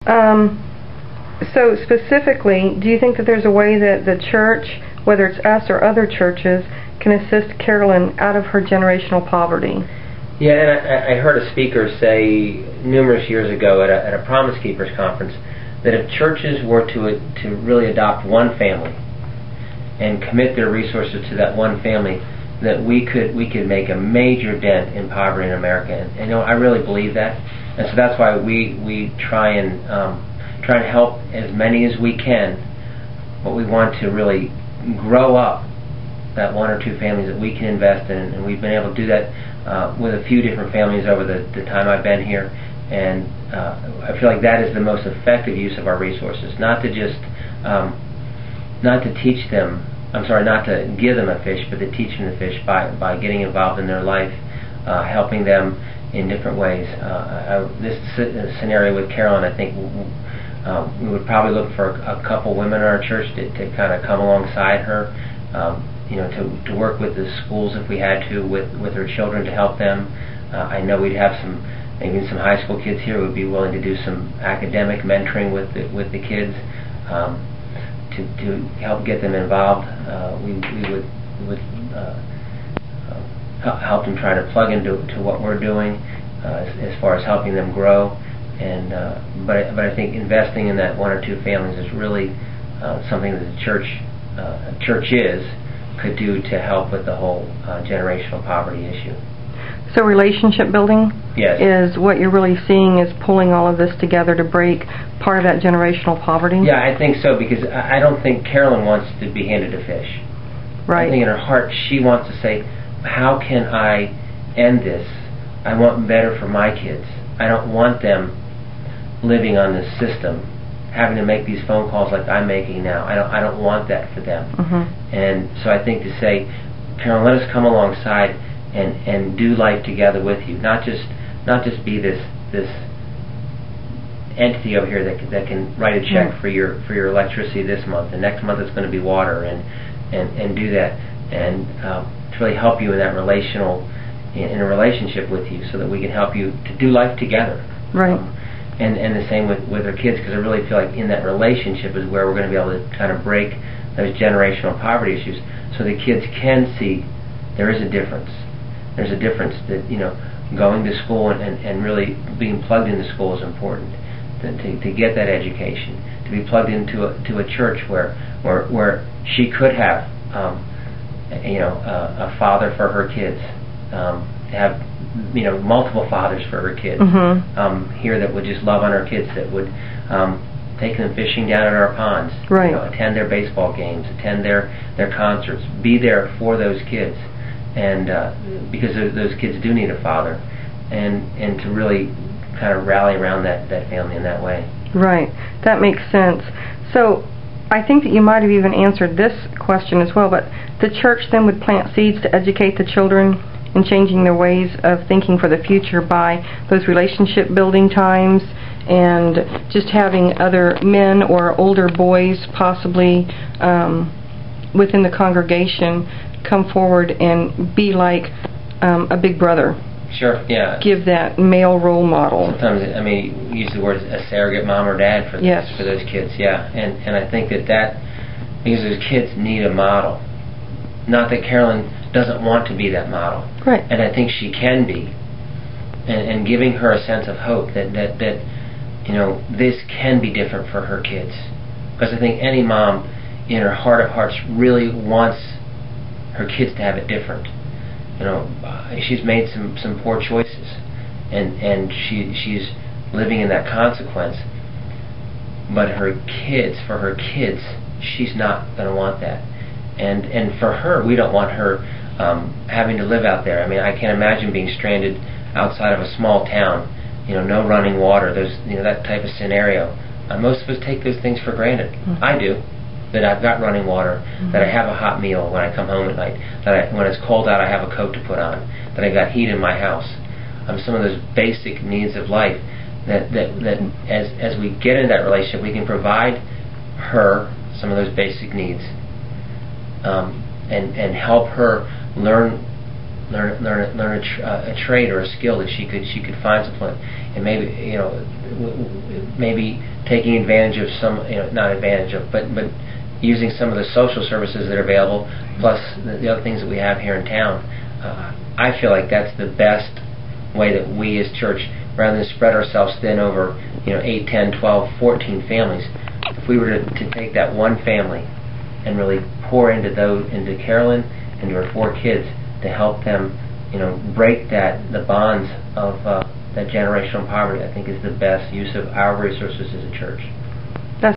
So specifically, do you think that there's a way that the church, whether it's us or other churches, can assist Carolyn out of her generational poverty? Yeah, and I heard a speaker say numerous years ago at a Promise Keepers conference that if churches were to really adopt one family and commit their resources to that one family, that we could make a major dent in poverty in America. And you know, I really believe that, and so that's why we try and help as many as we can. But we want to really grow up that one or two families that we can invest in, and we've been able to do that with a few different families over the time I've been here. And I feel like that is the most effective use of our resources. Not to just not to teach them. Not to give them a fish, but to teach them to fish by getting involved in their life, helping them in different ways. This scenario with Carolyn, I think we would probably look for a couple women in our church to kind of come alongside her, to work with the schools if we had to, with her children to help them. I know we'd have maybe some high school kids here who would be willing to do some academic mentoring with the kids. To help get them involved, we would help them try to plug into what we're doing as far as helping them grow. And but I think investing in that one or two families is really something that the churches could do to help with the whole generational poverty issue. So relationship building, yes, is what you're really seeing is pulling all of this together to break part of that generational poverty? Yeah, I think so, because I don't think Carolyn wants to be handed a fish. Right. I think in her heart she wants to say, how can I end this? I want better for my kids. I don't want them living on this system, having to make these phone calls like I'm making now. I don't want that for them. Mm-hmm. And so I think to say, Carolyn, let us come alongside and do life together with you. Not just be this entity over here that can write a check for your electricity this month, and next month it's going to be water, and do that, and to really help you in that in a relationship with you, so that we can help you to do life together. Right. And the same with our kids, because I really feel like in that relationship is where we're going to be able to kind of break those generational poverty issues, so the kids can see there is a difference. There's a difference that, going to school and really being plugged into school is important. To get that education, to be plugged into a church where she could have a father for her kids, to have multiple fathers for her kids, here that would just love on her kids, that would take them fishing down at our ponds, right, attend their baseball games, attend their concerts, be there for those kids. And because those kids do need a father, and to really kind of rally around that family in that way. Right. That makes sense. So I think that you might have even answered this question as well, but the church then would plant seeds to educate the children in changing their ways of thinking for the future by those relationship building times, and just having other men or older boys possibly within the congregation come forward and be like a big brother. Sure, yeah. Give that male role model. Sometimes, we use the word a surrogate mom or dad for those kids, yeah. And I think that because those kids need a model. Not that Carolyn doesn't want to be that model. Right. And I think she can be. And giving her a sense of hope that this can be different for her kids. Because I think any mom in her heart of hearts really wants her kids to have it different. She's made some poor choices, and she's living in that consequence. But for her kids, she's not going to want that. And for her, we don't want her having to live out there. I can't imagine being stranded outside of a small town. No running water. That type of scenario. Most of us take those things for granted. Mm-hmm. I do. That I've got running water, that I have a hot meal when I come home at night, that when it's cold out I have a coat to put on, that I've got heat in my house. Some of those basic needs of life that as we get into that relationship, we can provide her some of those basic needs, and help her learn a trade or a skill that she could find something, and maybe maybe taking advantage of some, not advantage of, but using some of the social services that are available, plus the other things that we have here in town. I feel like that's the best way that we as church, rather than spread ourselves thin over 8, 10, 12, 14 families, if we were to take that one family and really pour into Carolyn and her 4 kids to help them break the bonds of that generational poverty, I think is the best use of our resources as a church.